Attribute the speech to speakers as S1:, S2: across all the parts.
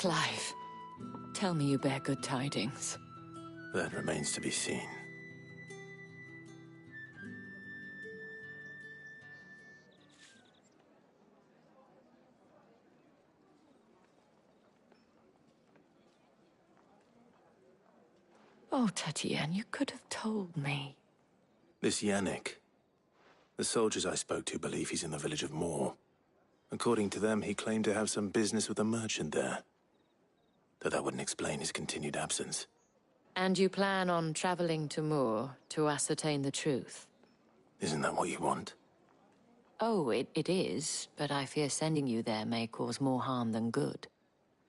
S1: Clive, tell me you bear good tidings.
S2: That remains to be seen.
S1: Oh, Tatienne, you could have told me.
S2: This Yannick. The soldiers I spoke to believe he's in the village of Moor. According to them, he claimed to have some business with a merchant there. Though that wouldn't explain his continued absence.
S1: And you plan on traveling to Moor to ascertain the truth?
S2: Isn't that what you want?
S1: Oh, it is, but I fear sending you there may cause more harm than good.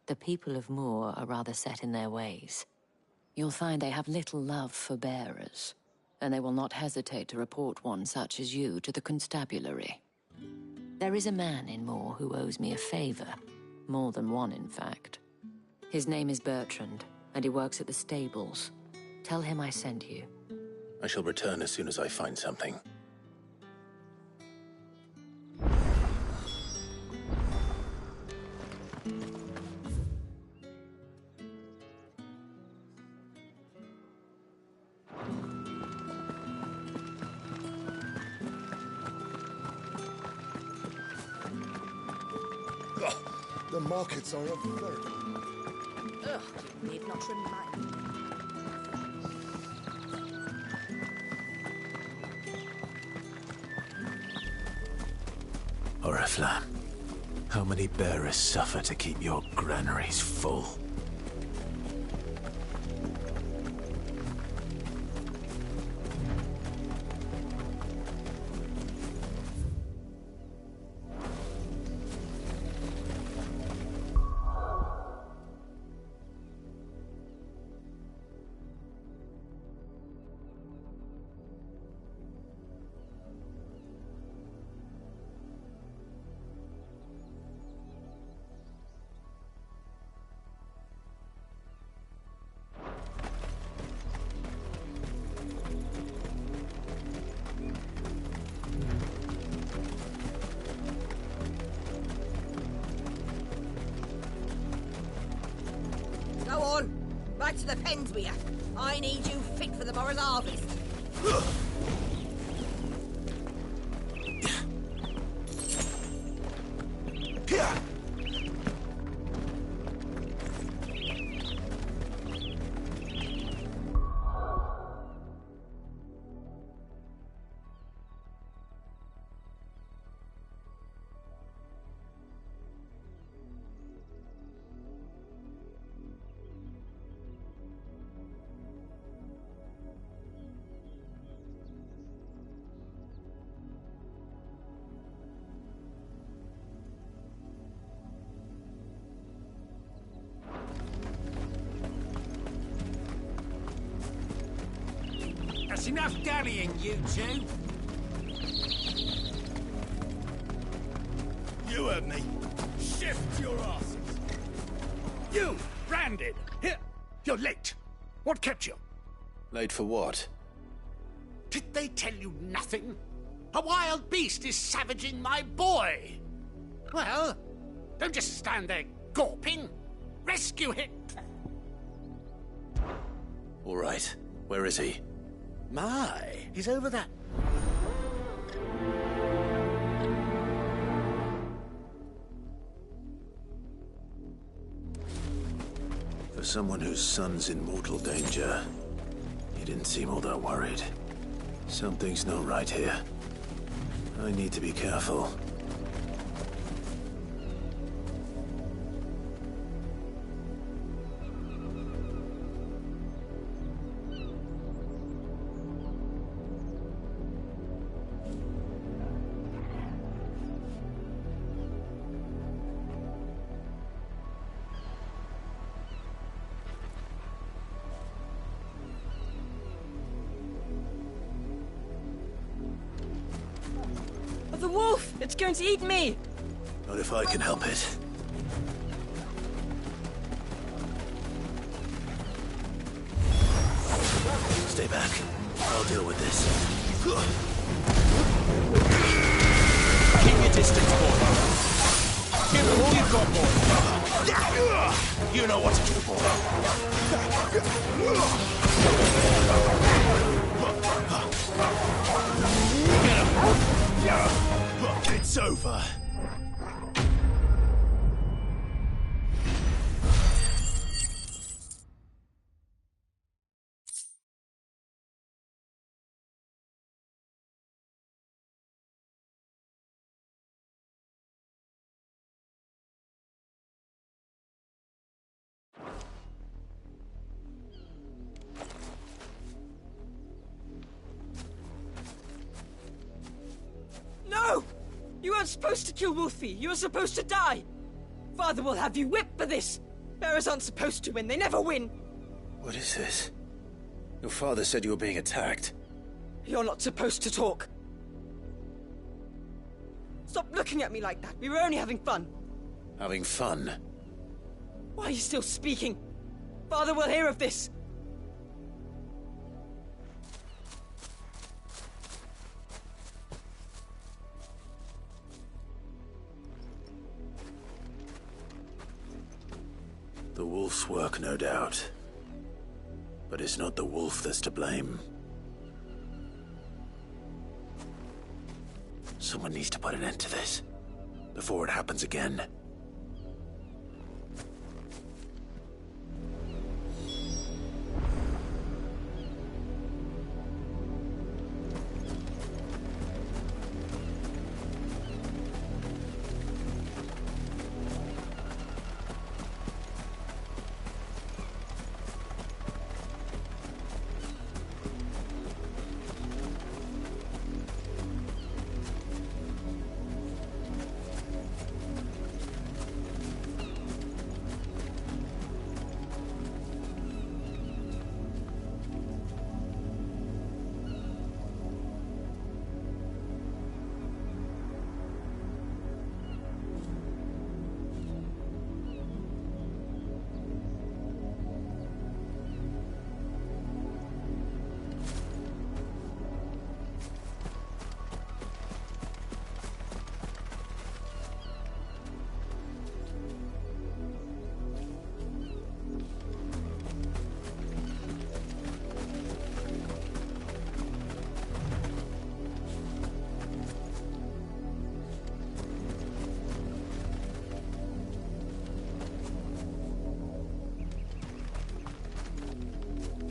S1: The people of Moor are rather set in their ways. You'll find they have little love for bearers, and they will not hesitate to report one such as you to the constabulary. There is a man in Moor who owes me a favor. More than one, in fact. His name is Bertrand, and he works at the stables. Tell him I sent you.
S2: I shall return as soon as I find something.
S3: The markets are a very...
S4: Ugh, you need not remind me.
S2: Oriflamme, how many bearers suffer to keep your granaries full?
S4: Go on! Back to the pens with you. I need you fit for the morrow's harvest.
S5: That's enough dallying, you two.
S3: You heard me. Shift your asses.
S5: You, branded. Here, you're late. What kept you?
S2: Late for what?
S5: Did they tell you nothing? A wild beast is savaging my boy. Well, don't just stand there gawping. Rescue him.
S2: All right. Where is he?
S5: My, he's over that.
S2: For someone whose son's in mortal danger, he didn't seem all that worried. Something's not right here. I need to be careful.
S6: The wolf! It's going to eat me!
S2: Not if I can help it. Stay back. I'll deal with this. Keep your distance, boy.
S5: Give them all you've got, boy.
S2: You know what to do, boy. It's over.
S6: No! You weren't supposed to kill Wolfie. You were supposed to die. Father will have you whipped for this. Bearers aren't supposed to win. They never win.
S2: What is this? Your father said you were being attacked.
S6: You're not supposed to talk. Stop looking at me like that. We were only having fun.
S2: Having fun?
S6: Why are you still speaking? Father will hear of this.
S2: The wolf's work, no doubt. But it's not the wolf that's to blame. Someone needs to put an end to this, before it happens again.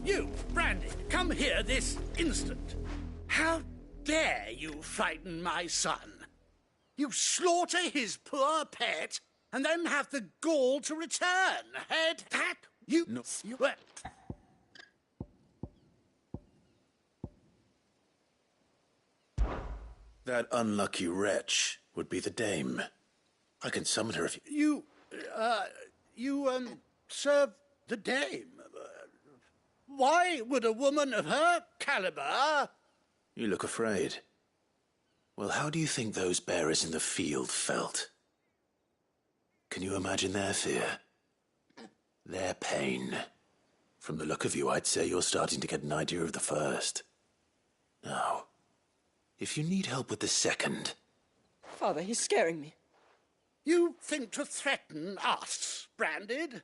S5: You, Branded, come here this instant. How dare you frighten my son? You slaughter his poor pet, and then have the gall to return. Heard that? You... No. You...
S2: That unlucky wretch would be the dame. I can summon her if you...
S5: You serve the dame. Why would a woman of her caliber...
S2: You look afraid. Well, how do you think those bearers in the field felt? Can you imagine their fear? Their pain? From the look of you, I'd say you're starting to get an idea of the first. Now, if you need help with the second...
S6: Father, he's scaring me.
S5: You think to threaten us, Branded?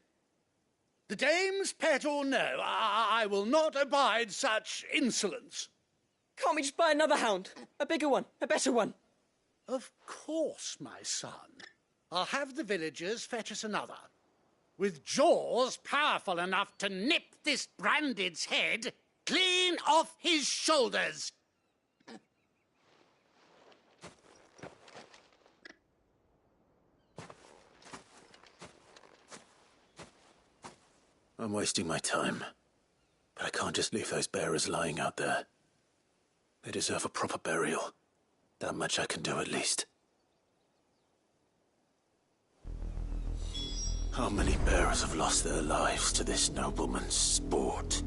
S5: The dame's pet or no, I will not abide such insolence.
S6: Can't we just buy another hound? A bigger one, a better one.
S5: Of course, my son. I'll have the villagers fetch us another. With jaws powerful enough to nip this Branded's head clean off his shoulders.
S2: I'm wasting my time. But I can't just leave those bearers lying out there. They deserve a proper burial. That much I can do at least. How many bearers have lost their lives to this nobleman's sport?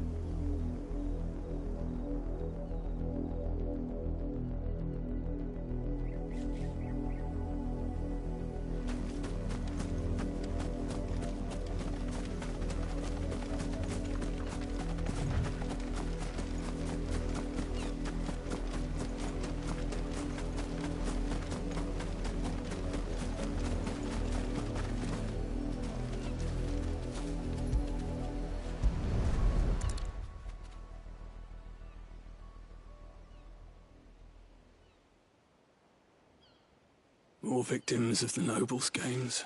S7: More victims of the nobles' games.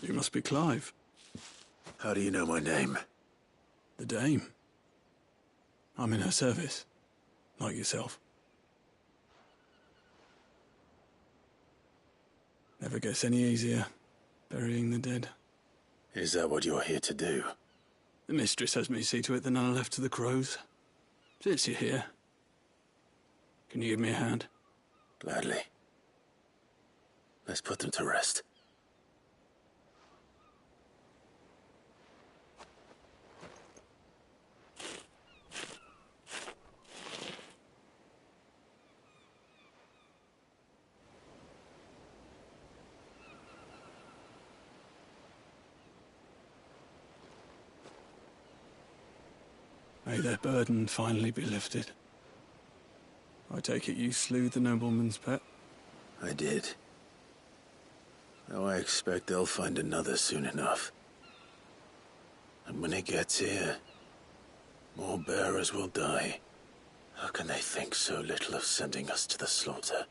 S7: You must be Clive.
S2: How do you know my name?
S7: The Dame. I'm in her service, like yourself. Never gets any easier, burying the dead.
S2: Is that what you're here to do?
S7: The mistress has me see to it that none are left to the crows. Since you're here, can you give me a hand?
S2: Gladly. Let's put them to rest.
S7: May their burden finally be lifted. I take it you slew the nobleman's pet?
S2: I did. Now I expect they'll find another soon enough. And when it gets here, more bearers will die. How can they think so little of sending us to the slaughter?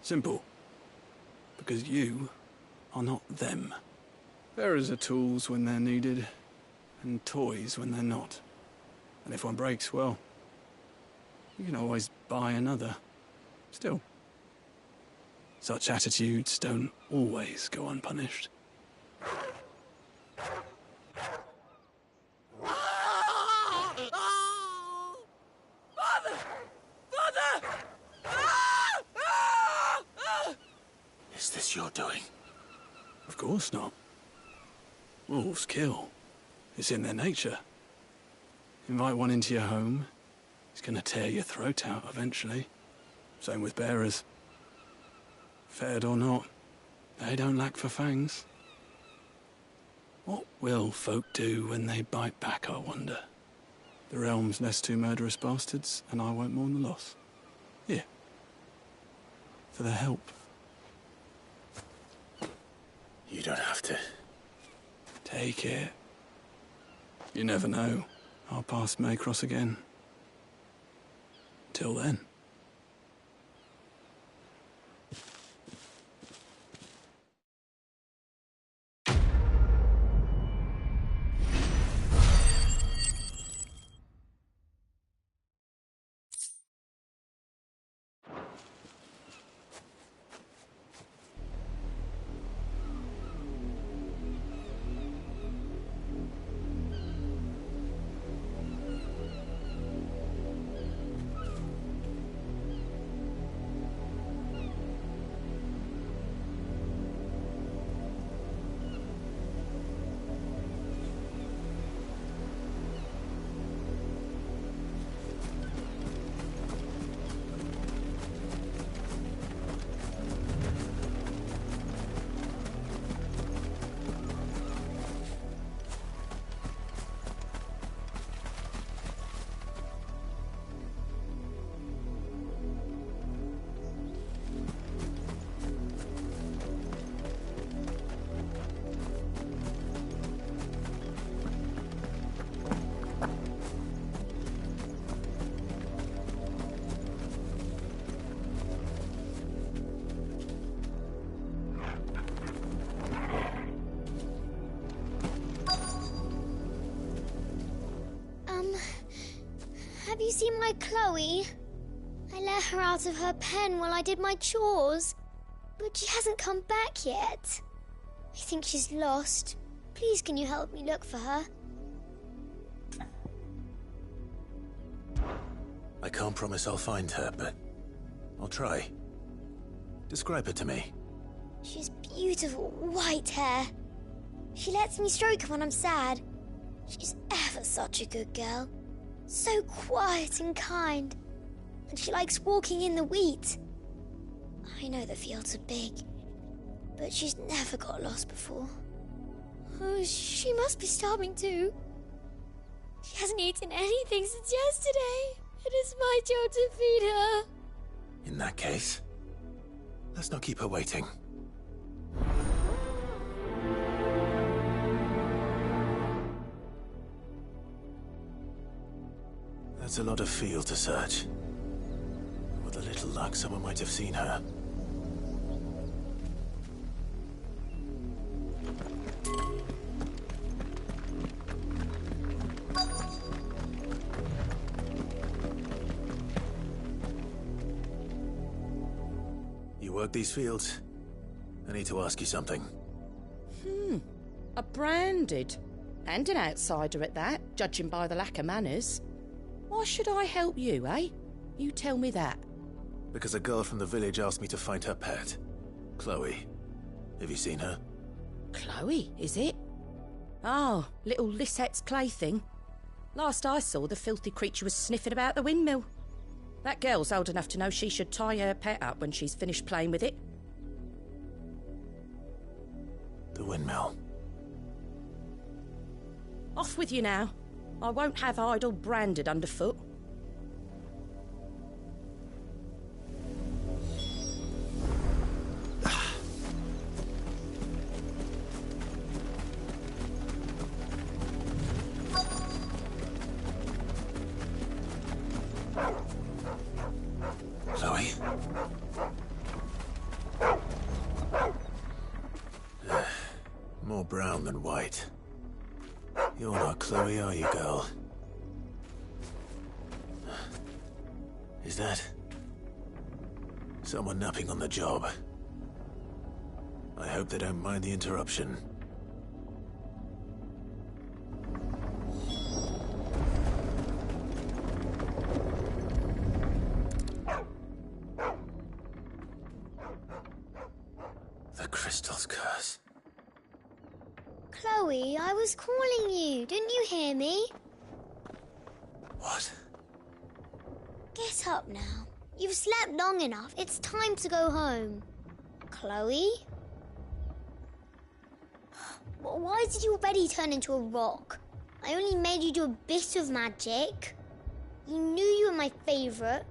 S7: Simple. Because you are not them. Bearers are tools when they're needed, and toys when they're not. And if one breaks, well, you can always buy another. Still, such attitudes don't always go unpunished.
S6: Father! Father!
S2: Is this your doing?
S7: Of course not. Wolves kill. It's in their nature. Invite one into your home, he's gonna tear your throat out eventually. Same with bearers. Fed or not, they don't lack for fangs. What will folk do when they bite back, I wonder? The realm's less two murderous bastards, and I won't mourn the loss. Here. For their help.
S2: You don't have to.
S7: Take it. You never know. Our paths may cross again. Till then.
S8: Have you seen my Chloe? I let her out of her pen while I did my chores, but she hasn't come back yet. I think she's lost. Please, can you help me look for her?
S2: I can't promise I'll find her, but I'll try. Describe her to me.
S8: She has beautiful white hair. She lets me stroke her when I'm sad. She's ever such a good girl. So quiet and kind. And she likes walking in the wheat. I know the fields are big, but she's never got lost before. Oh, she must be starving too. She hasn't eaten anything since yesterday. It is my job to feed her.
S2: In that case, let's not keep her waiting. That's a lot of field to search. With a little luck, someone might have seen her. You work these fields? I need to ask you something.
S9: A branded. And an outsider at that, judging by the lack of manners. Why should I help you, eh? You tell me that.
S2: Because a girl from the village asked me to find her pet. Chloe. Have you seen her?
S9: Chloe, is it? Oh, little Lisette's plaything. Last I saw, the filthy creature was sniffing about the windmill. That girl's old enough to know she should tie her pet up when she's finished playing with it.
S2: The windmill.
S9: Off with you now. I won't have idle branded underfoot.
S2: Chloe? More brown than white. You're not Chloe, are you, girl? Is that... someone napping on the job? I hope they don't mind the interruption. The crystal's curse.
S8: Chloe, I was calling you. Didn't you hear me?
S2: What?
S8: Get up now. You've slept long enough. It's time to go home. Chloe? Why did you already turn into a rock? I only made you do a bit of magic. You knew you were my favourite.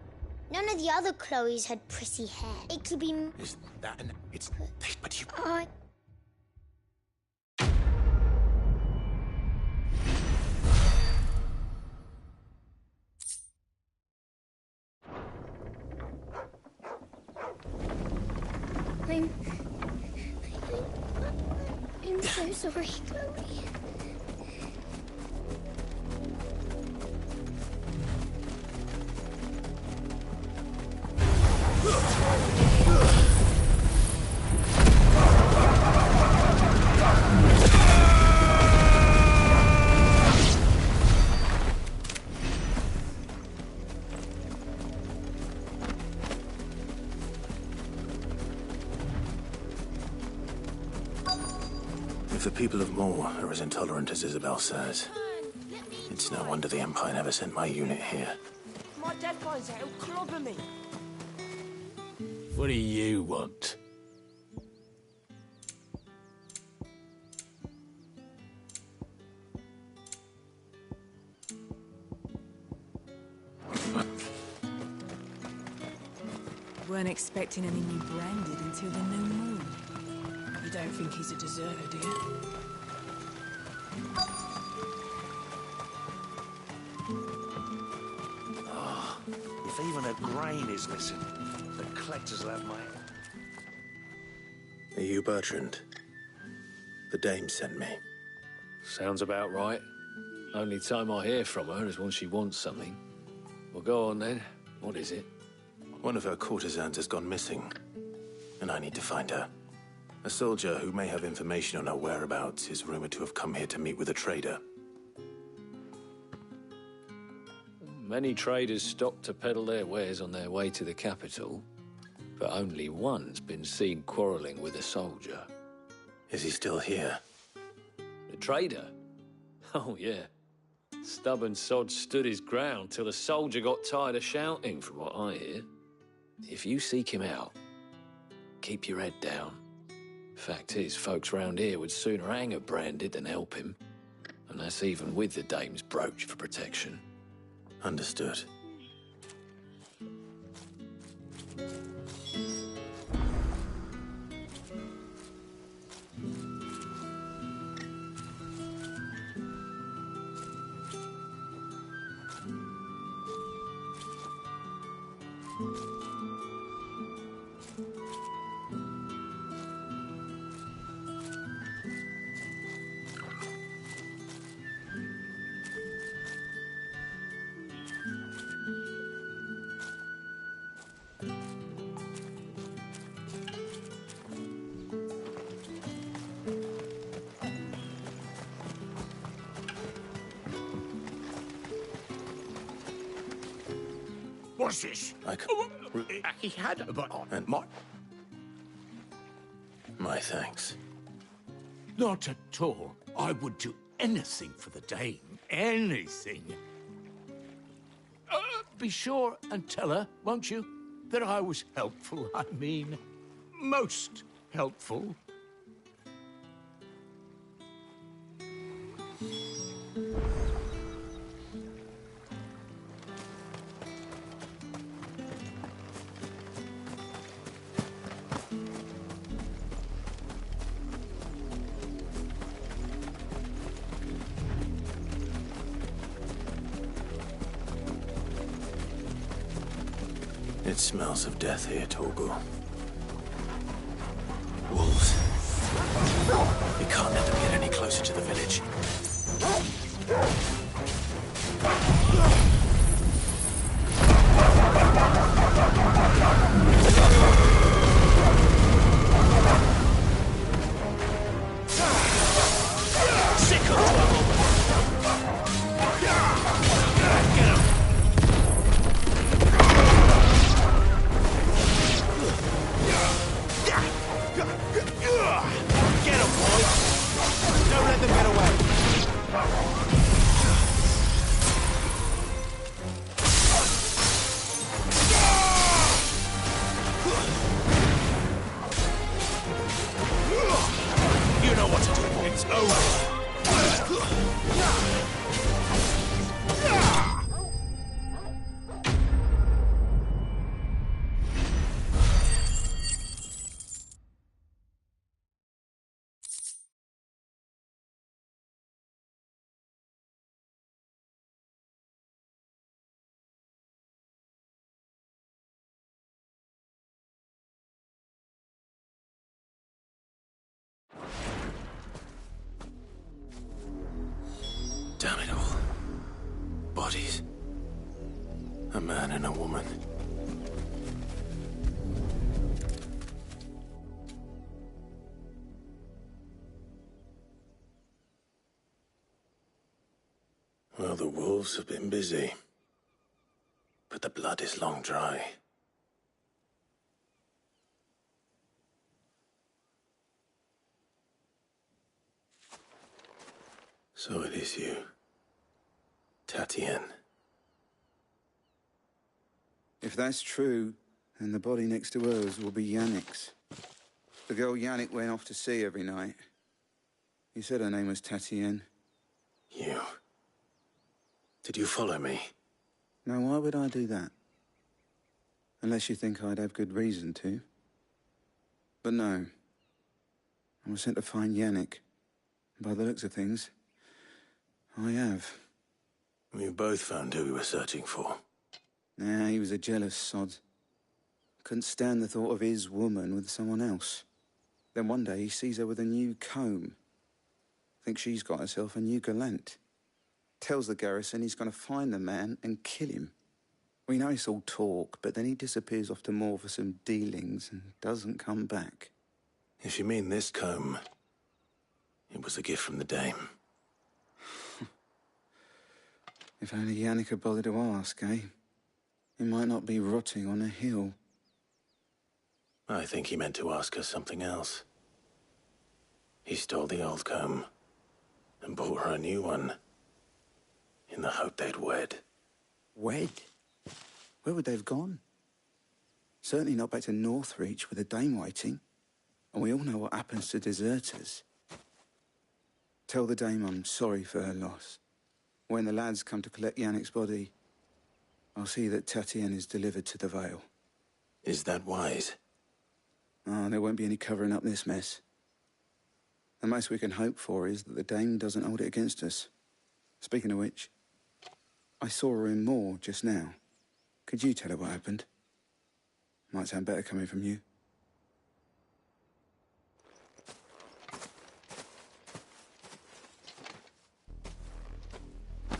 S8: None of the other Chloes had pretty hair. It could be...
S2: Is that an... It's... But you...
S8: I'm so sorry, Chloe.
S2: If the people of Moor are as intolerant as Isabel says, it's no wonder the Empire never sent my unit here.
S6: My dad finds out, he'll clobber me.
S7: What do you want?
S10: Weren't expecting any new branded until the new moon. You don't think he's a deserter, do you?
S3: If even a grain is missing, the collectors will have my...
S2: Are you Bertrand? The dame sent me.
S11: Sounds about right. Only time I hear from her is when she wants something. Well, go on then. What is it?
S2: One of her courtesans has gone missing, and I need to find her. A soldier who may have information on her whereabouts is rumored to have come here to meet with a trader.
S11: Many traders stop to peddle their wares on their way to the capital, but only one's been seen quarreling with a soldier.
S2: Is he still here?
S11: The trader? Oh, yeah. Stubborn sod stood his ground till the soldier got tired of shouting, from what I hear. If you seek him out, keep your head down. Fact is, folks round here would sooner hang a branded than help him. And that's even with the dame's brooch for protection.
S2: Understood.
S5: What's this? He had a but on.
S2: My thanks.
S5: Not at all. I would do anything for the dame. Anything. Be sure and tell her, won't you, that I was helpful. I mean, most helpful.
S2: It smells of death here, Torgal. Wolves. We can't let them get any closer to the village. Sick of trouble! Get him! Get him, boys! Don't let them get away! You know what to do. It's over. Damn it all. Bodies. A man and a woman. Well, the wolves have been busy. But the blood is long dry. So it is you, Tatienne.
S12: If that's true, then the body next to hers will be Yannick's. The girl Yannick went off to see every night. You said her name was Tatienne.
S2: You. Did you follow me?
S12: Now, why would I do that? Unless you think I'd have good reason to. But no. I was sent to find Yannick. By the looks of things, I have.
S2: We both found who we were searching for.
S12: Nah, he was a jealous sod. Couldn't stand the thought of his woman with someone else. Then one day he sees her with a new comb. Thinks she's got herself a new gallant. Tells the garrison he's going to find the man and kill him. We know it's all talk, but then he disappears off to Moor for some dealings and doesn't come back.
S2: If you mean this comb, it was a gift from the dame.
S12: If only Yannick had bothered to ask, eh? He might not be rotting on a hill.
S2: I think he meant to ask her something else. He stole the old comb and bought her a new one in the hope they'd wed.
S12: Wed? Where would they have gone? Certainly not back to Northreach with a dame waiting. And we all know what happens to deserters. Tell the dame I'm sorry for her loss. When the lads come to collect Yannick's body, I'll see that Tatienne is delivered to the Vale.
S2: Is that wise?
S12: Oh, there won't be any covering up this mess. The most we can hope for is that the dame doesn't hold it against us. Speaking of which, I saw her in Moor just now. Could you tell her what happened? Might sound better coming from you.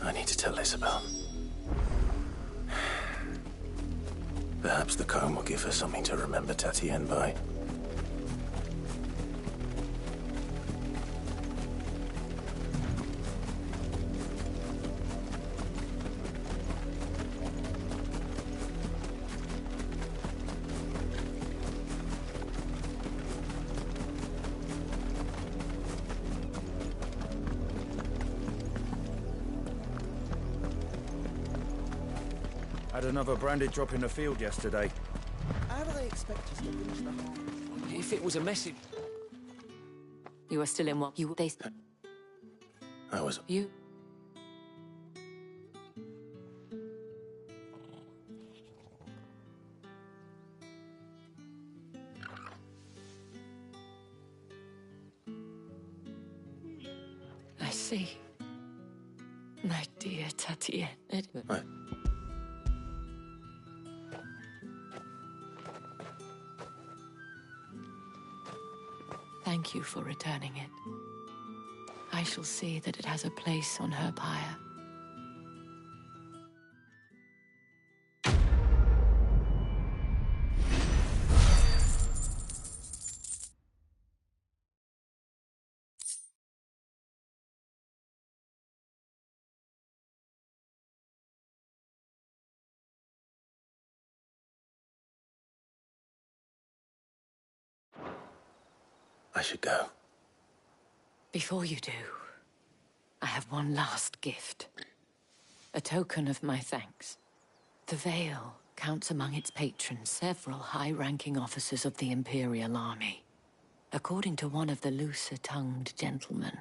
S2: I need to tell Isabel. Perhaps Perhaps the comb will give her something to remember Tatienne by.
S13: Had another branded drop in the field yesterday.
S3: How do they expect us to finish the harvest?
S11: If it was a message...
S1: You are still in what you... They...
S2: I was...
S1: You... I see. My dear Tatienne.
S2: I...
S1: Thank you for returning it. I shall see that it has a place on her pyre.
S2: I should go.
S1: Before you do, I have one last gift. A token of my thanks. The Vale counts among its patrons several high-ranking officers of the Imperial Army. According to one of the looser-tongued gentlemen,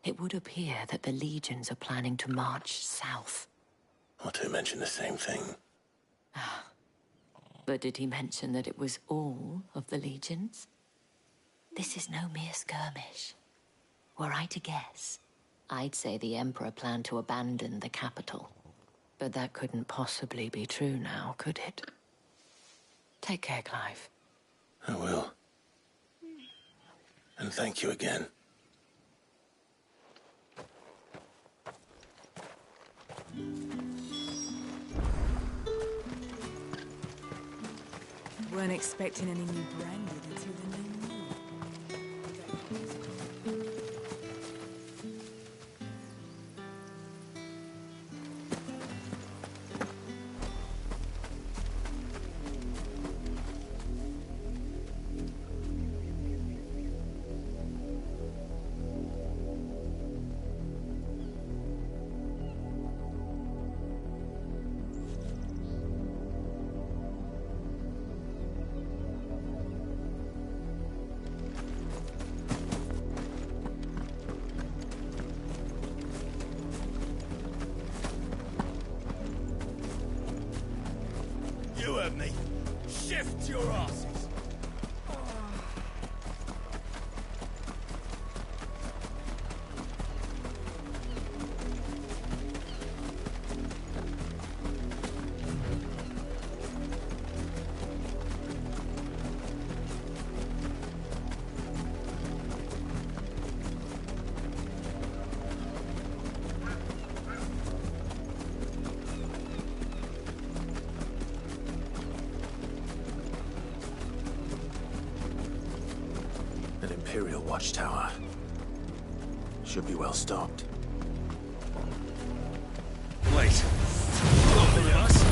S1: it would appear that the legions are planning to march south.
S2: Or to mention the same thing.
S1: But did he mention that it was all of the legions? This is no mere skirmish. Were I to guess, I'd say the Emperor planned to abandon the capital. But that couldn't possibly be true now, could it? Take care, Clive.
S2: I will. And thank you again.
S10: Weren't expecting any new branded until the new moon.
S3: You heard me. Shift your asses.
S2: An Imperial watchtower. Should be well stocked.
S3: Wait. Look at us.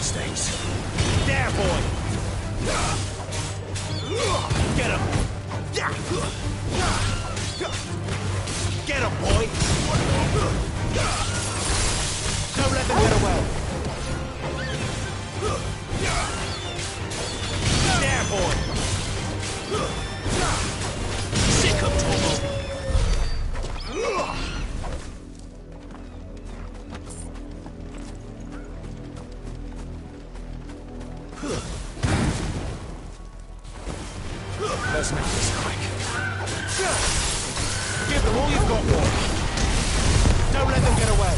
S3: Ff16s. There, boy! Get him! Get him, boy! Don't let them get away! There, boy! Sick of trouble! Let's make this quick. Give them all you've got, boy. Don't let them get away.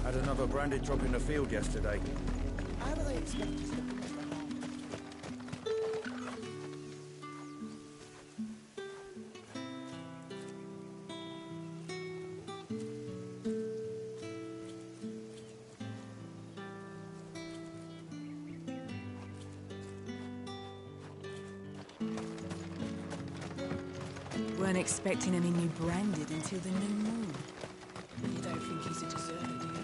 S13: Had another branded drop in the field yesterday.
S10: How do they expect us to... Weren't expecting any new branded until the new moon. You don't think he's a deserter, do you?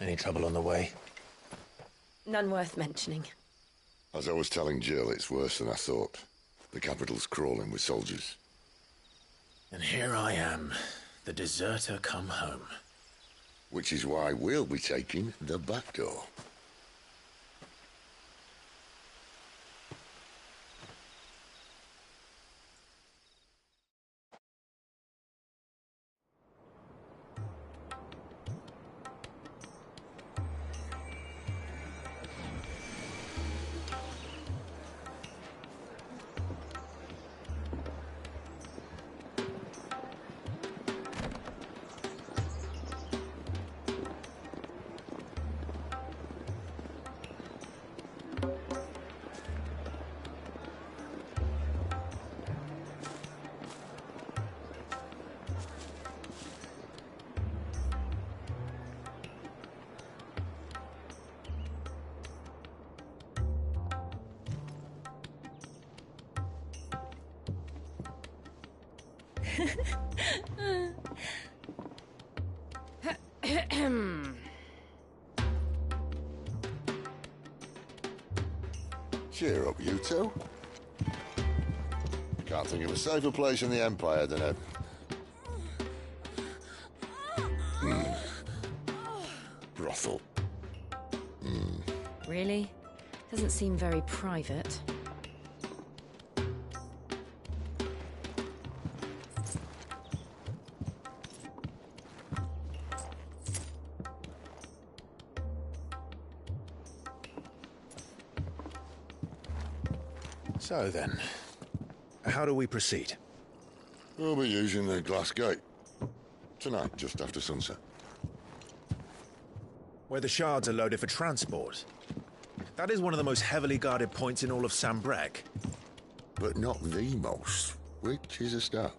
S2: Any trouble on the way?
S9: None worth mentioning.
S14: As I was telling Jill, it's worse than I thought. The capital's crawling with soldiers.
S2: And here I am, the deserter come home.
S14: Which is why we'll be taking the back door. Cheer up, you two. Can't think of a safer place in the Empire than a... brothel.
S9: Really? Doesn't seem very private.
S2: So then, how do we proceed?
S14: We'll be using the glass gate. Tonight, just after sunset.
S2: Where the shards are loaded for transport. That is one of the most heavily guarded points in all of Sambrec.
S14: But not the most, which is a start.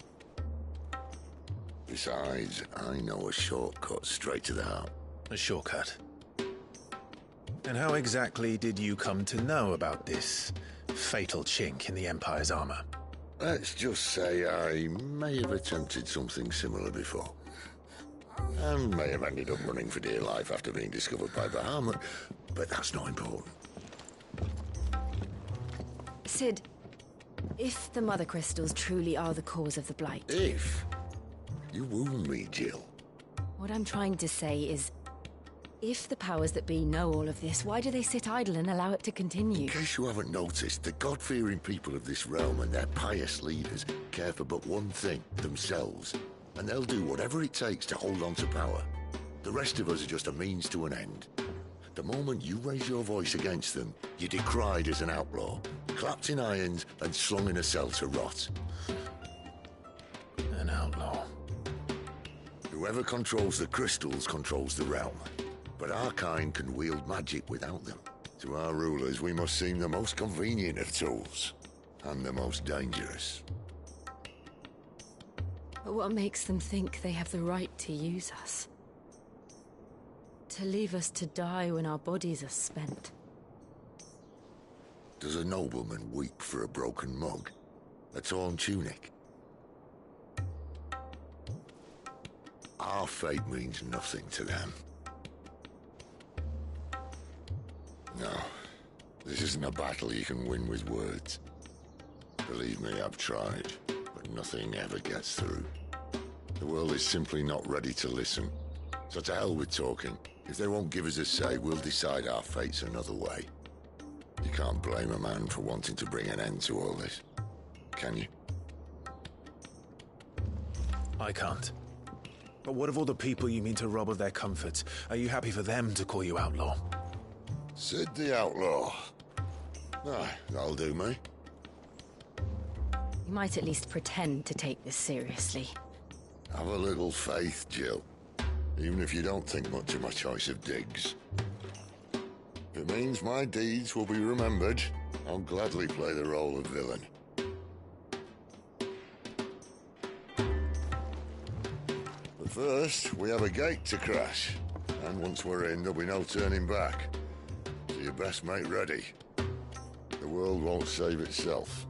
S14: Besides, I know a shortcut straight to the heart.
S2: A shortcut? And how exactly did you come to know about this fatal chink in the Empire's armor?
S14: Let's just say I may have attempted something similar before. And may have ended up running for dear life after being discovered by Bahamut, but that's not important.
S9: Sid, if the Mother Crystals truly are the cause of the Blight...
S14: If? You wound me, Jill.
S9: What I'm trying to say is, if the powers that be know all of this, why do they sit idle and allow it to continue?
S14: In case you haven't noticed, the God-fearing people of this realm and their pious leaders care for but one thing, themselves. And they'll do whatever it takes to hold on to power. The rest of us are just a means to an end. The moment you raise your voice against them, you're decried as an outlaw, clapped in irons and slung in a cell to rot.
S2: An outlaw.
S14: Whoever controls the crystals controls the realm. But our kind can wield magic without them. To our rulers, we must seem the most convenient of tools, and the most dangerous.
S9: But what makes them think they have the right to use us? To leave us to die when our bodies are spent?
S14: Does a nobleman weep for a broken mug? A torn tunic? Our fate means nothing to them. No, this isn't a battle you can win with words. Believe me, I've tried, but nothing ever gets through. The world is simply not ready to listen. So to hell with talking. If they won't give us a say, we'll decide our fates another way. You can't blame a man for wanting to bring an end to all this, can you?
S2: I can't. But what of all the people you mean to rob of their comforts? Are you happy for them to call you outlaw?
S14: Sid the Outlaw. Ah, that'll do me.
S9: You might at least pretend to take this seriously.
S14: Have a little faith, Jill. Even if you don't think much of my choice of digs. If it means my deeds will be remembered, I'll gladly play the role of villain. But first, we have a gate to crash. And once we're in, there'll be no turning back. So you best make ready. The world won't save itself.